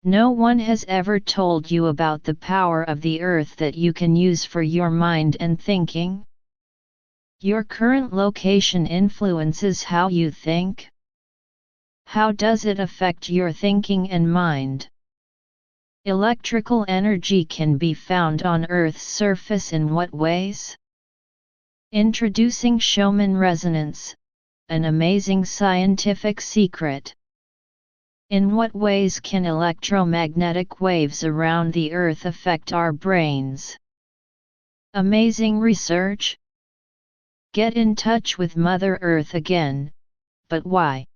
No one has ever told you about the power of the earth that you can use for your mind and thinking. Your current location influences how you think. How does it affect your thinking and mind? Electrical energy can be found on Earth's surface in what ways? Introducing Schumann resonance, an amazing scientific secret. In what ways can electromagnetic waves around the Earth affect our brains? Amazing research? Get in touch with Mother Earth again, but why?